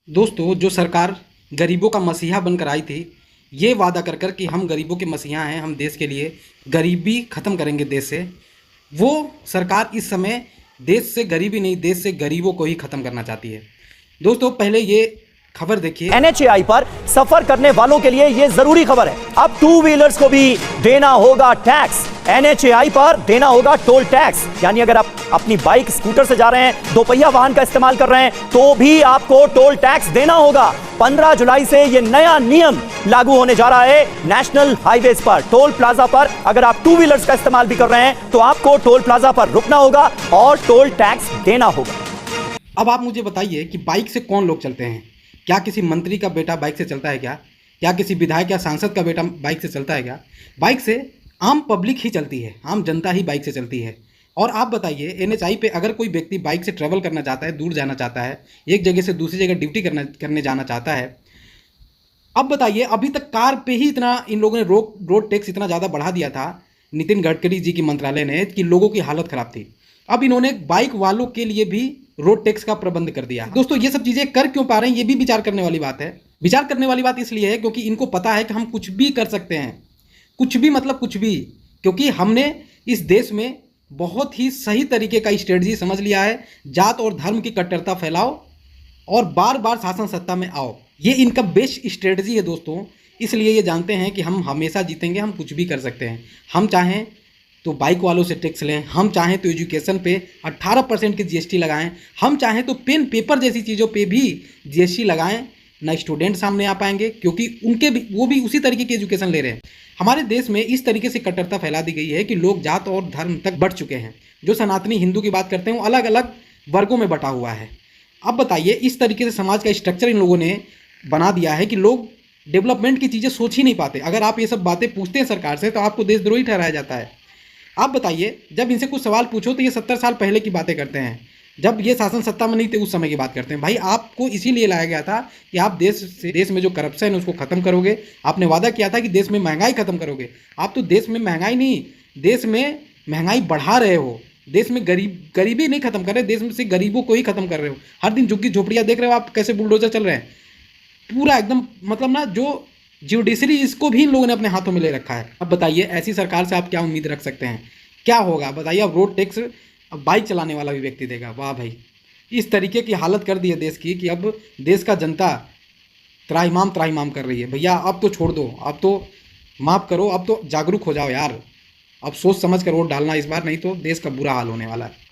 दोस्तों, जो सरकार गरीबों का मसीहा बनकर आई थी, ये वादा कर कर कि हम गरीबों के मसीहा हैं, हम देश के लिए गरीबी ख़त्म करेंगे देश से, वो सरकार इस समय देश से गरीबी नहीं, देश से गरीबों को ही ख़त्म करना चाहती है। दोस्तों, पहले ये खबर देखिए। NHAI पर सफर करने वालों के लिए यह जरूरी खबर है। अब टू व्हीलर्स को भी देना होगा टैक्स। NHAI पर देना होगा टोल टैक्स, यानी अगर आप अपनी बाइक स्कूटर से जा रहे हैं, दोपहिया वाहन का इस्तेमाल कर रहे हैं, तो भी आपको टोल टैक्स देना होगा। 15 जुलाई से यह नया नियम लागू होने जा रहा है। नेशनल हाईवेज पर, टोल प्लाजा पर अगर आप टू व्हीलर्स का इस्तेमाल भी कर रहे हैं, तो आपको टोल प्लाजा पर रुकना होगा और टोल टैक्स देना होगा। अब आप मुझे बताइए कि बाइक से कौन लोग चलते हैं? क्या किसी मंत्री का बेटा बाइक से चलता है क्या? क्या किसी विधायक या सांसद का बेटा बाइक से चलता है क्या? बाइक से आम पब्लिक ही चलती है, आम जनता ही बाइक से चलती है। और आप बताइए, NHAI पे अगर कोई व्यक्ति बाइक से ट्रैवल करना चाहता है, दूर जाना चाहता है, एक जगह से दूसरी जगह ड्यूटी करने जाना चाहता है, अब बताइए, अभी तक कार पे ही इतना इन लोगों ने रोड टैक्स इतना ज़्यादा बढ़ा दिया था नितिन गडकरी जी की मंत्रालय ने कि लोगों की हालत ख़राब थी। अब इन्होंने बाइक वालों के लिए भी रोड टैक्स का प्रबंध कर दिया। दोस्तों, ये सब चीज़ें कर क्यों पा रहे हैं, ये भी विचार करने वाली बात है। विचार करने वाली बात इसलिए है क्योंकि इनको पता है कि हम कुछ भी कर सकते हैं, कुछ भी मतलब कुछ भी, क्योंकि हमने इस देश में बहुत ही सही तरीके का स्ट्रेटजी समझ लिया है। जात और धर्म की कट्टरता फैलाओ और बार बार शासन सत्ता में आओ, ये इनका बेस्ट स्ट्रेटजी है दोस्तों। इसलिए ये जानते हैं कि हम हमेशा जीतेंगे, हम कुछ भी कर सकते हैं। हम चाहें तो बाइक वालों से टैक्स लें, हम चाहें तो एजुकेशन पे 18% की GST लगाएं, हम चाहें तो पेन पेपर जैसी चीज़ों पे भी GST लगाएं। ना स्टूडेंट सामने आ पाएंगे क्योंकि वो भी उसी तरीके की एजुकेशन ले रहे हैं। हमारे देश में इस तरीके से कट्टरता फैला दी गई है कि लोग जात और धर्म तक बढ़ चुके हैं। जो सनातनी हिंदू की बात करते हैं, वो अलग अलग वर्गों में बटा हुआ है। अब बताइए, इस तरीके से समाज का स्ट्रक्चर इन लोगों ने बना दिया है कि लोग डेवलपमेंट की चीज़ें सोच ही नहीं पाते। अगर आप ये सब बातें पूछते हैं सरकार से, तो आपको देशद्रोही ठहराया जाता है। आप बताइए, जब इनसे कुछ सवाल पूछो तो ये 70 साल पहले की बातें करते हैं, जब ये शासन सत्ता में नहीं थे उस समय की बात करते हैं। भाई, आपको इसीलिए लाया गया था कि आप देश में जो करप्शन है उसको खत्म करोगे। आपने वादा किया था कि देश में महंगाई खत्म करोगे। आप तो देश में महंगाई नहीं, देश में महंगाई बढ़ा रहे हो। देश में गरीबी नहीं खत्म कर रहे, देश में से गरीबों को ही खत्म कर रहे हो। हर दिन झुग्गी झोपड़ियाँ देख रहे हो आप, कैसे बुलडोजर चल रहे हैं पूरा एकदम। मतलब ना, जो जुडिशरी, इसको भी इन लोगों ने अपने हाथों में ले रखा है। अब बताइए, ऐसी सरकार से आप क्या उम्मीद रख सकते हैं? क्या होगा बताइए? अब रोड टैक्स अब बाइक चलाने वाला भी व्यक्ति देगा। वाह भाई, इस तरीके की हालत कर दी है देश की कि अब देश का जनता त्राहिमाम त्राहिमाम कर रही है। भैया, अब तो छोड़ दो, अब तो माफ़ करो, अब तो जागरूक हो जाओ यार। अब सोच समझ कर वोट डालना इस बार, नहीं तो देश का बुरा हाल होने वाला है।